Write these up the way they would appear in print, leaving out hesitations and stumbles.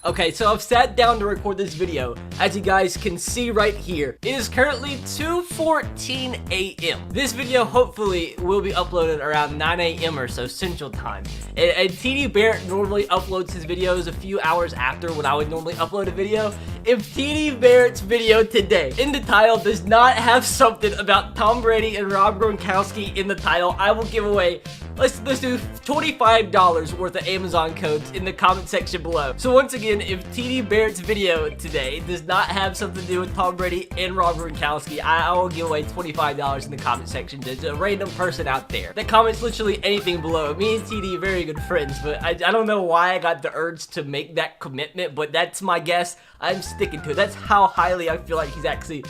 Okay, so I've sat down to record this video. As you guys can see right here, it is currently 2:14 a.m. This video hopefully will be uploaded around 9 a.m. or so Central Time. And TD Barrett normally uploads his videos a few hours after when I would normally upload a video. If TD Barrett's video today in the title does not have something about Tom Brady and Rob Gronkowski in the title, I will give away, let's do $25 worth of Amazon codes in the comment section below. So once again, if TD Barrett's video today does not have something to do with Tom Brady and Rob Gronkowski, I will give away $25 in the comment section to a random person out there that comments literally anything below. Me and TD are very good friends, but I don't know why I got the urge to make that commitment, but that's my guess. I'm sticking to it. That's how highly I feel like is actually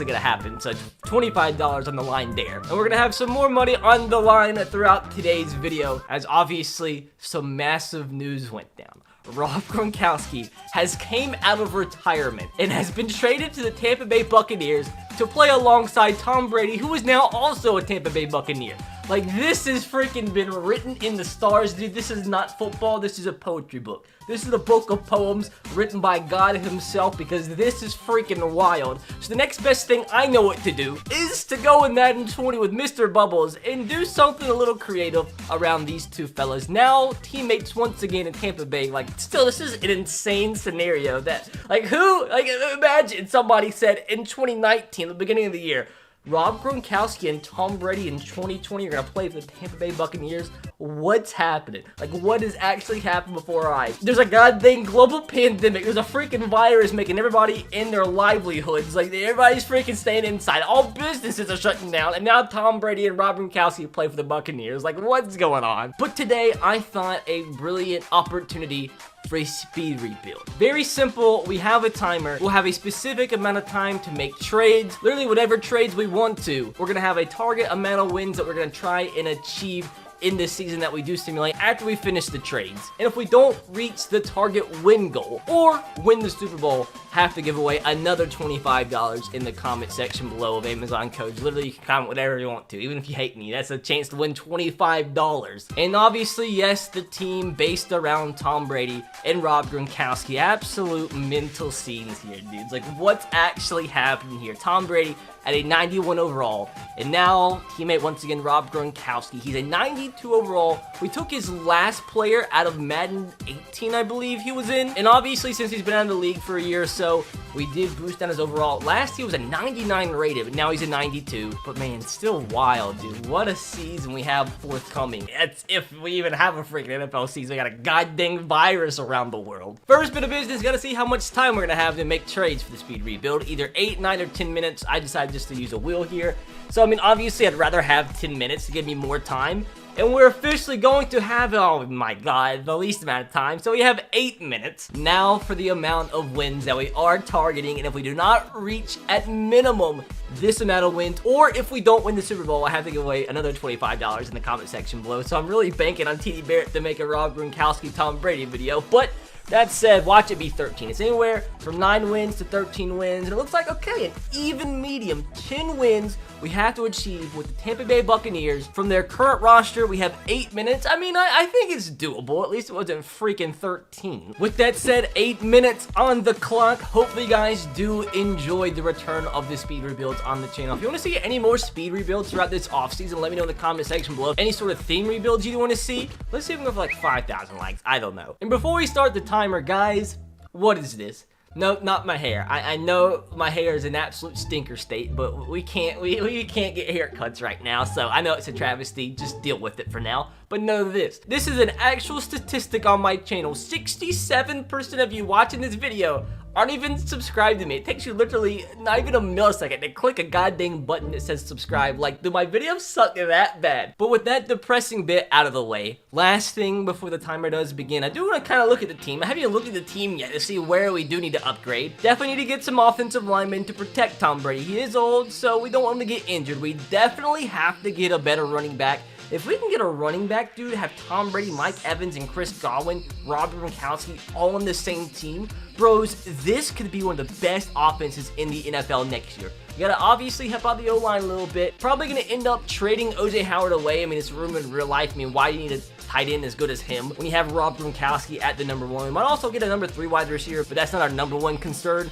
gonna happen. So $25 on the line there. And we're gonna have some more money on the line throughout today's video, as obviously some massive news went down. Rob Gronkowski has came out of retirement and has been traded to the Tampa Bay Buccaneers to play alongside Tom Brady, who is now also a Tampa Bay Buccaneer. Like, this has freaking been written in the stars, dude. This is not football. This is a poetry book. This is a book of poems written by God himself, because this is freaking wild. So the next best thing I know what to do is to go in Madden 20 with Mr. Bubbles and do something a little creative around these two fellas. Now, teammates once again in Tampa Bay. Like, still, this is an insane scenario that, like, imagine somebody said in 2019, the beginning of the year, Rob Gronkowski and Tom Brady in 2020 are going to play for the Tampa Bay Buccaneers. What's happening? Like, what has actually happened before our eyes? There's a goddamn global pandemic. There's a freaking virus making everybody in their livelihoods. Like, everybody's freaking staying inside. All businesses are shutting down. And now Tom Brady and Rob Gronkowski play for the Buccaneers. Like, what's going on? But today, I thought a brilliant opportunity for a speed rebuild. Very simple. We have a timer. We'll have a specific amount of time to make trades. Literally whatever trades we want to. We're gonna have a target amount of wins that we're gonna try and achieve in this season that we do simulate after we finish the trades. And if we don't reach the target win goal or win the Super Bowl, have to give away another $25 in the comment section below of Amazon codes. Literally, you can comment whatever you want to, even if you hate me. That's a chance to win $25. And obviously, yes, the team based around Tom Brady and Rob Gronkowski. Absolute mental scenes here, dudes. Like, what's actually happening here? Tom Brady at a 91 overall, and now teammate once again Rob Gronkowski. He's a 92 overall. We took his last player out of Madden 18, I believe he was in, and obviously since he's been out of the league for a year or so, we did boost down his overall. Last he was a 99 rated, but now he's a 92. But man, still wild, dude. What a season we have forthcoming. That's if we even have a freaking NFL season. We got a goddamn virus around the world. First bit of business, gotta see how much time we're gonna have to make trades for the speed rebuild. Either 8, 9, or 10 minutes. I decided just to use a wheel here. So, I mean, obviously, I'd rather have 10 minutes to give me more time. And we're officially going to have, oh my god, the least amount of time. So we have 8 minutes. Now for the amount of wins that we are targeting. And if we do not reach at minimum this amount of wins, or if we don't win the Super Bowl, I have to give away another $25 in the comment section below. So I'm really banking on TD Barrett to make a Rob Gronkowski, Tom Brady video. But that said, watch it be 13. It's anywhere from 9 wins to 13 wins. And it looks like, okay, an even medium, 10 wins we have to achieve with the Tampa Bay Buccaneers. From their current roster, we have 8 minutes. I mean, I think it's doable. At least it wasn't freaking 13. With that said, 8 minutes on the clock. Hopefully, you guys do enjoy the return of the speed rebuilds on the channel. If you want to see any more speed rebuilds throughout this offseason, let me know in the comment section below. Any sort of theme rebuilds you want to see. Let's see if we can go for like 5,000 likes. I don't know. And before we start the timer, guys, what is this? No, not my hair. I know my hair is an absolute stinker state, but we can't get haircuts right now, so I know it's a travesty. Just deal with it for now. But know this. This is an actual statistic on my channel. 67% of you watching this video aren't even subscribed to me. It takes you literally not even a millisecond to click a goddamn button that says subscribe. Like, do my videos suck that bad? But with that depressing bit out of the way, last thing before the timer does begin, I do want to kind of look at the team. I haven't even looked at the team yet to see where we do need to upgrade. Definitely need to get some offensive linemen to protect Tom Brady. He is old, so we don't want him to get injured. We definitely have to get a better running back. If we can get a running back, dude, have Tom Brady, Mike Evans, and Chris Godwin, Rob Gronkowski all on the same team, bros, this could be one of the best offenses in the NFL next year. You gotta obviously help out the O-line a little bit. Probably gonna end up trading OJ Howard away. I mean, it's rumored in real life. I mean, why do you need a tight end as good as him. When you have Rob Gronkowski at the number 1, we might also get a number 3 wide receiver, but that's not our number 1 concern.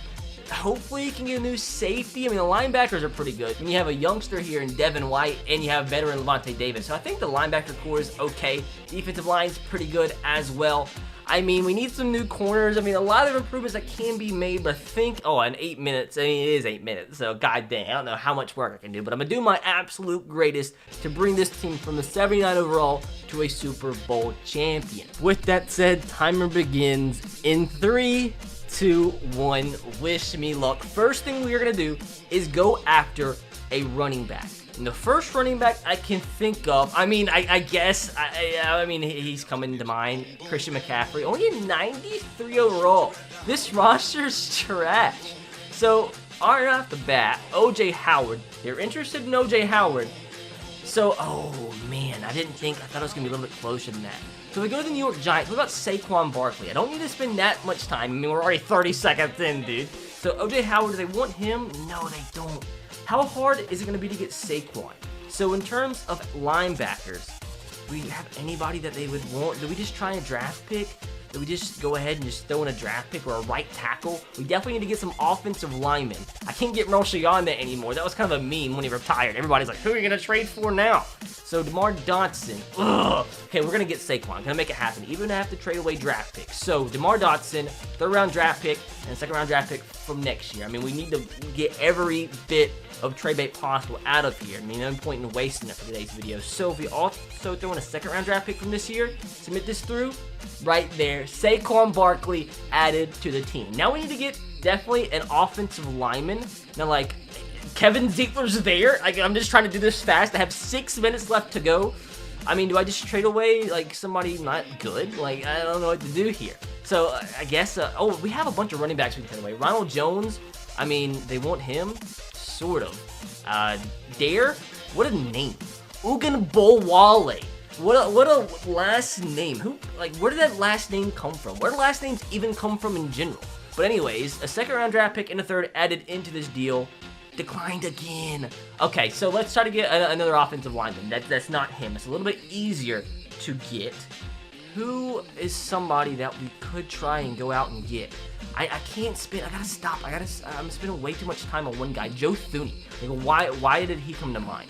Hopefully you can get a new safety. I mean, the linebackers are pretty good. When you have a youngster here in Devin White, and you have veteran Levante Davis. So I think the linebacker core is okay. Defensive line's pretty good as well. I mean, we need some new corners. I mean, a lot of improvements that can be made, but I think, in 8 minutes, I mean, it is 8 minutes, so god dang, I don't know how much work I can do, but I'm going to do my absolute greatest to bring this team from the 79 overall to a Super Bowl champion. With that said, timer begins in 3, 2, 1, wish me luck. First thing we are going to do is go after a running back. And the first running back I can think of, I mean, I guess, I mean, he's coming to mind, Christian McCaffrey, only a 93 overall. This roster's trash. So, right off the bat, O.J. Howard, they're interested in O.J. Howard. So, oh man, I thought it was going to be a little bit closer than that. So we go to the New York Giants. What about Saquon Barkley? I don't need to spend that much time. I mean, we're already 30 seconds in, dude. So O.J. Howard, do they want him? No, they don't. How hard is it going to be to get Saquon? So in terms of linebackers, do we have anybody that they would want? Do we just try a draft pick? Do we just go ahead and just throw in a draft pick or a right tackle? We definitely need to get some offensive linemen. I can't get Roche on there anymore. That was kind of a meme when he retired. Everybody's like, who are you going to trade for now? So DeMar Dotson. Ugh. Okay, we're going to get Saquon. Going to make it happen. Even if I have to trade away draft picks. So DeMar Dotson, 3rd round draft pick, and a 2nd round draft pick from next year. I mean, we need to get every bit of trade bait possible out of here. I mean, no point in wasting it for today's video. So if we also throw in a 2nd round draft pick from this year, submit this through, right there, Saquon Barkley added to the team. Now we need to get definitely an offensive lineman. Now, like, Kevin Ziegler's there. Like, I'm just trying to do this fast. I have 6 minutes left to go. I mean, do I just trade away, like, somebody not good? Like, I don't know what to do here. So, I guess, we have a bunch of running backs we can trade away. Ronald Jones, I mean, they want him. Sort of. Dare? What a name. Uganbowale. What a last name. Where did that last name come from? Where do last names even come from in general? But anyways, a 2nd round draft pick and a 3rd added into this deal. Declined again. Okay, so let's try to get another offensive lineman. That's not him. It's a little bit easier to get. Who is somebody that we could try and go out and get? I can't spend. I gotta stop. I'm spending way too much time on one guy, Joe Thuney. Like, why did he come to mind?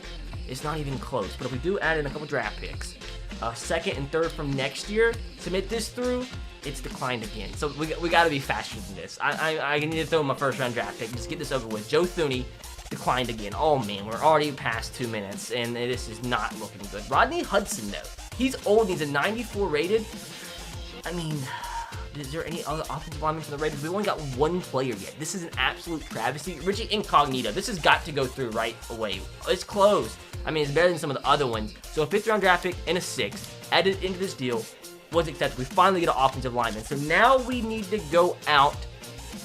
It's not even close. But if we do add in a couple draft picks, 2nd and 3rd from next year, submit this through, it's declined again. So we gotta be faster than this. I need to throw my 1st round draft pick. Just get this over with. Joe Thuney declined again. Oh man, we're already past 2 minutes, and this is not looking good. Rodney Hudson, though. He's old. He's a 94 rated. I mean, is there any other offensive linemen for the Raiders? We only got 1 player yet. This is an absolute travesty. Richie Incognito. This has got to go through right away. It's close. I mean, it's better than some of the other ones. So a 5th round draft pick and a 6th added into this deal was accepted. We finally get an offensive lineman. So now we need to go out.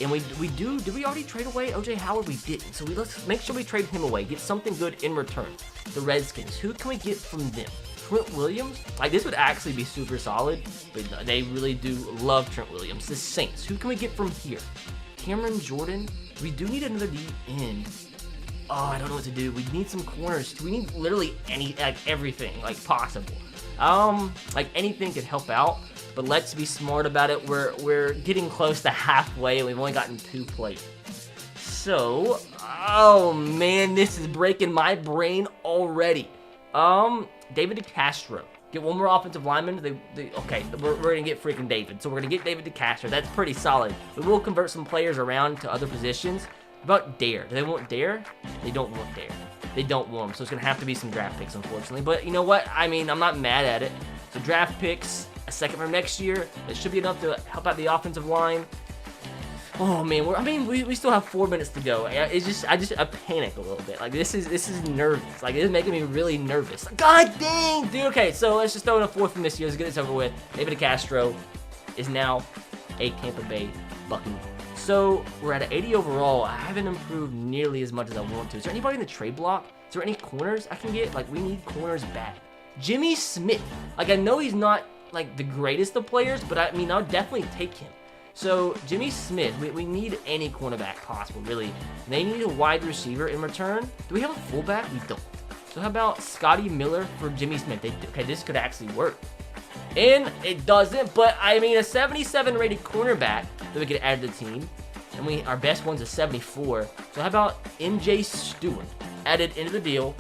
And did we already trade away O.J. Howard? We didn't. So let's make sure we trade him away. Get something good in return. The Redskins. Who can we get from them? Trent Williams? Like, this would actually be super solid, but they really do love Trent Williams. The Saints. Who can we get from here? Cameron Jordan? We do need another D end. Oh, I don't know what to do. We need some corners. We need literally everything, like, possible. Like, anything could help out, but let's be smart about it. We're getting close to halfway, and we've only gotten 2 players. So, oh man, this is breaking my brain already. David DeCastro. Get 1 more offensive lineman. Okay, we're going to get freaking David. So we're going to get David DeCastro. That's pretty solid. We will convert some players around to other positions. About Dare. Do they want Dare? They don't want Dare. They don't want him. So it's going to have to be some draft picks, unfortunately. But you know what? I mean, I'm not mad at it. So draft picks, a 2nd from next year. That should be enough to help out the offensive line. Oh man, we still have 4 minutes to go. I panic a little bit. Like, this is nervous. Like, this is making me really nervous. God dang, dude. Okay, so let's just throw in a 4th from this year. Let's get this over with. David DeCastro is now a Tampa Bay Buccaneer. So we're at an 80 overall. I haven't improved nearly as much as I want to. Is there anybody in the trade block? Is there any corners I can get? Like, we need corners bad. Jimmy Smith. Like, I know he's not like the greatest of players, but I mean, I'll definitely take him. So, Jimmy Smith, we need any cornerback possible, really. They need a wide receiver in return. Do we have a fullback? We don't. So, how about Scotty Miller for Jimmy Smith? Okay, this could actually work. And it doesn't, but I mean, a 77 rated cornerback that we could add to the team. And our best one's a 74. So how about MJ Stewart added into the deal?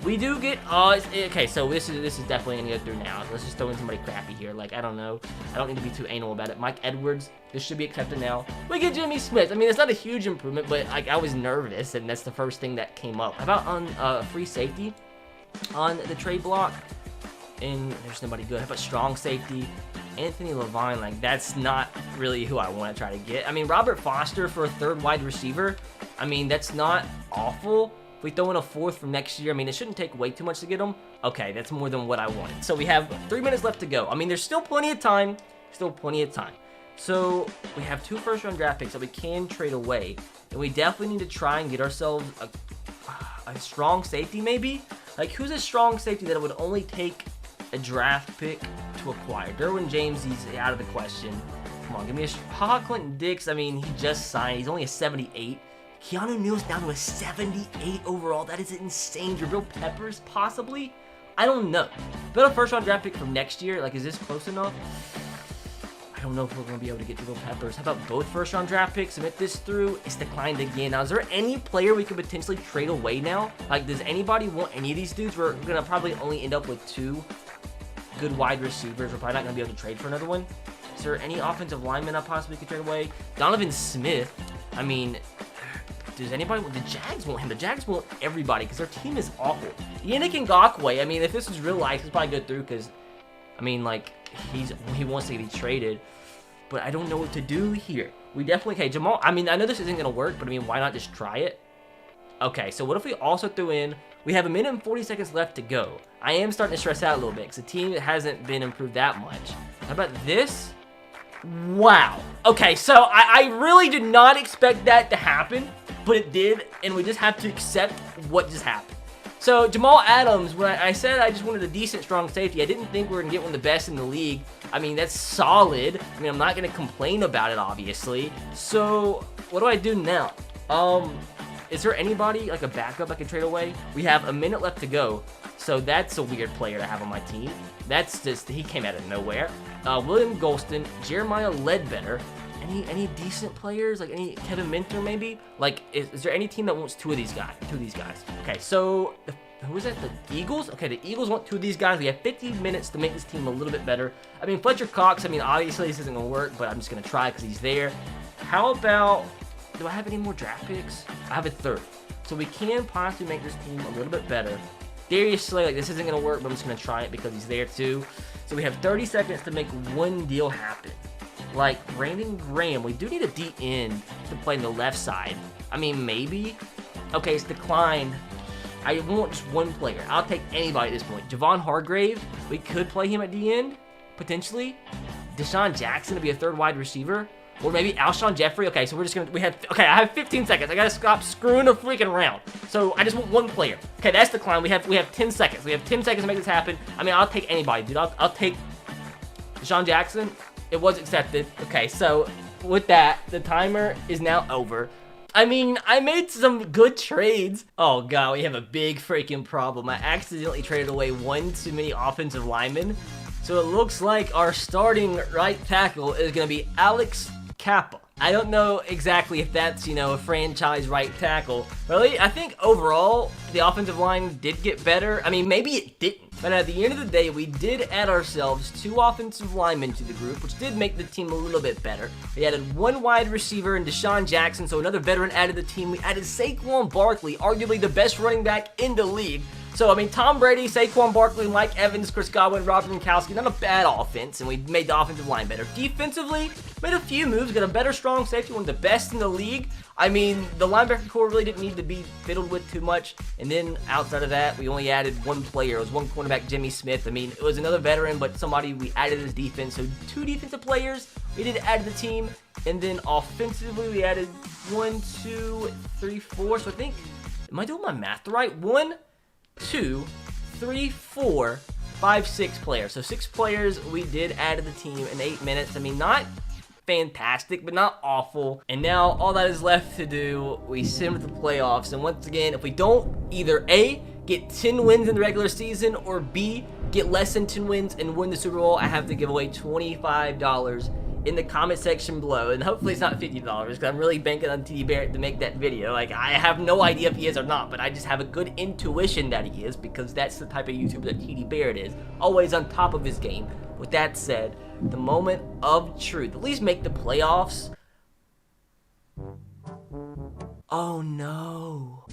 We do get, okay, so this is definitely going to go through now. Let's just throw in somebody crappy here. Like, I don't know. I don't need to be too anal about it. Mike Edwards, this should be accepted now. We get Jimmy Smith. I mean, it's not a huge improvement, but like, I was nervous, and that's the first thing that came up. How about on free safety on the trade block? And there's nobody good. How about strong safety? Anthony Levine, like, that's not really who I want to try to get. I mean, Robert Foster for a third wide receiver, I mean, that's not awful. If we throw in a fourth from next year, I mean, it shouldn't take way too much to get him. Okay, that's more than what I wanted. So we have 3 minutes left to go. I mean, there's still plenty of time. Still plenty of time. So we have 2 first-round draft picks that we can trade away. And we definitely need to try and get ourselves a strong safety, maybe? Like, who's a strong safety that would only take a draft pick to acquire? Derwin James, he's out of the question. Come on, give me a Clinton Dix. I mean, he just signed. He's only a 78. Keanu Neal's down to a 78 overall. That is insane. Jabril Peppers, possibly? I don't know. But a first-round draft pick from next year, like, is this close enough? I don't know if we're going to be able to get Jabril Peppers. How about both first-round draft picks? Submit this through. It's declined again. Now, is there any player we could potentially trade away now? Like, does anybody want any of these dudes? We're going to probably only end up with 2 good wide receivers. We're probably not going to be able to trade for another one. Is there any offensive lineman I possibly could trade away? Donovan Smith. I mean, does anybody want? The Jags want him. The Jags want everybody because their team is awful. Yannick Ngakoue. I mean, if this was real life, he's probably go through because, I mean, like, he wants to get traded. But I don't know what to do here. We definitely, okay, Jamal, I mean, I know this isn't going to work, but I mean, why not just try it? Okay, so what if we also threw in, we have 1 minute and 40 seconds left to go. I am starting to stress out a little bit because the team hasn't been improved that much. How about this? Wow. Okay, so I really did not expect that to happen, but it did, and we just have to accept what just happened. So Jamal Adams, when I said I just wanted a decent, strong safety, I didn't think we were going to get one of the best in the league. I mean, that's solid. I mean, I'm not going to complain about it, obviously. So what do I do now? Is there anybody, like a backup I can trade away? We have 1 minute left to go. So that's a weird player to have on my team. That's just, he came out of nowhere. William Golston, Jeremiah Ledbetter. Any decent players? Like any Kevin Minter maybe? Like, is there any team that wants 2 of these guys? Okay, so who is that? The Eagles? Okay, the Eagles want 2 of these guys. We have 15 minutes to make this team a little bit better. I mean, Fletcher Cox, I mean, obviously this isn't going to work, but I'm just going to try because he's there. How about, do I have any more draft picks? I have a 3rd. So we can possibly make this team a little bit better. Darius Slay, like, this isn't going to work, but I'm just going to try it because he's there too. So we have 30 seconds to make one deal happen. Like, Brandon Graham, we do need a D end to play on the left side. I mean, maybe. Okay, it's declined. I want just one player. I'll take anybody at this point. Javon Hargrave, we could play him at D end, potentially. Deshaun Jackson to be a 3rd wide receiver. Or maybe Alshon Jeffrey. Okay, so we're just gonna, okay, I have 15 seconds. I gotta stop screwing the freaking around. So I just want one player. Okay, that's declined. We have 10 seconds. We have 10 seconds to make this happen. I mean, I'll take anybody, dude. I'll take Deshaun Jackson. It was accepted. Okay, so with that, the timer is now over. I mean, I made some good trades. Oh, God, we have a big freaking problem. I accidentally traded away 1 too many offensive linemen. So it looks like our starting right tackle is going to be Alex Kappa. I don't know exactly if that's, you know, a franchise right tackle. Really, I think overall, the offensive line did get better. I mean, maybe it didn't. But at the end of the day, we did add ourselves 2 offensive linemen to the group, which did make the team a little bit better. We added 1 wide receiver in Deshaun Jackson, so another veteran added to the team. We added Saquon Barkley, arguably the best running back in the league. So, I mean, Tom Brady, Saquon Barkley, Mike Evans, Chris Godwin, Robert Gronkowski, not a bad offense, and we made the offensive line better. Defensively, made a few moves, got a better strong safety, one of the best in the league. I mean, the linebacker core really didn't need to be fiddled with too much, and then outside of that, we only added 1 player. It was 1 cornerback, Jimmy Smith. I mean, it was another veteran, but somebody we added as defense. So 2 defensive players we did add to the team, and then offensively, we added 1, 2, 3, 4. So I think, am I doing my math right? 1, 2, 3, 4, 5, 6 players. So 6 players we did add to the team in 8 minutes. I mean, not fantastic, but not awful. And now all that is left to do, we sim to the playoffs. And once again, if we don't either A, get 10 wins in the regular season, or B, get less than 10 wins and win the Super Bowl, I have to give away $25 in the comment section below, and hopefully it's not $50 because I'm really banking on TD Barrett to make that video. Like, I have no idea if he is or not, but I just have a good intuition that he is because that's the type of YouTuber that TD Barrett is, always on top of his game. With that said, the moment of truth. At least make the playoffs. Oh no.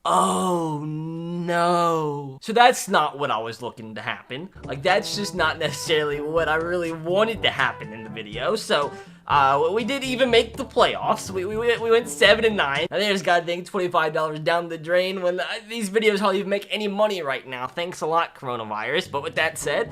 Oh no. So that's not what I was looking to happen. Like, that's just not necessarily what I really wanted to happen in the video. So we did even make the playoffs. We went 7-9. I think I just got dang $25 down the drain when these videos hardly even make any money right now. Thanks a lot, coronavirus. But with that said,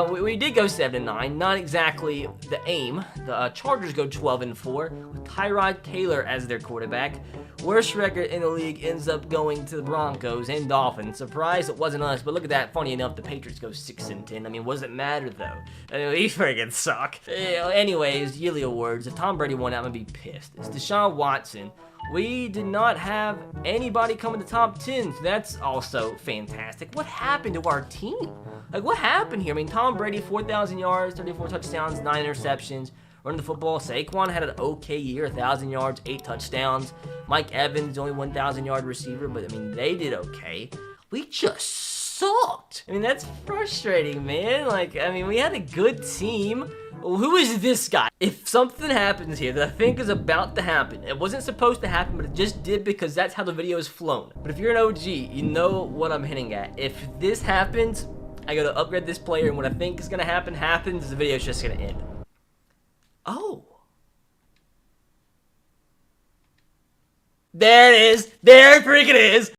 we did go 7-9. Not exactly the aim. The Chargers go 12-4 with Tyrod Taylor as their quarterback. Worst record in the league ends up going to the Broncos and Dolphins. Surprised it wasn't us, but look at that. Funny enough, the Patriots go 6-10. I mean, what does it matter though? I mean, we freaking suck. Anyways, yearly awards. If Tom Brady won, I'm gonna be pissed. It's Deshaun Watson. We did not have anybody come in the top 10, so that's also fantastic. What happened to our team? Like, what happened here? I mean, Tom Brady, 4,000 yards, 34 touchdowns, 9 interceptions. Running the football, Saquon had an okay year, 1,000 yards, 8 touchdowns. Mike Evans, only 1,000-yard receiver, but I mean, they did okay. We just sucked. I mean, that's frustrating, man. Like, I mean, we had a good team. Well, who is this guy? If something happens here that I think is about to happen, it wasn't supposed to happen, but it just did because that's how the video is flown. But if you're an OG, you know what I'm hinting at. If this happens, I gotta upgrade this player, and what I think is gonna happen happens, the video's just gonna end. Oh. There it is. There it freaking is.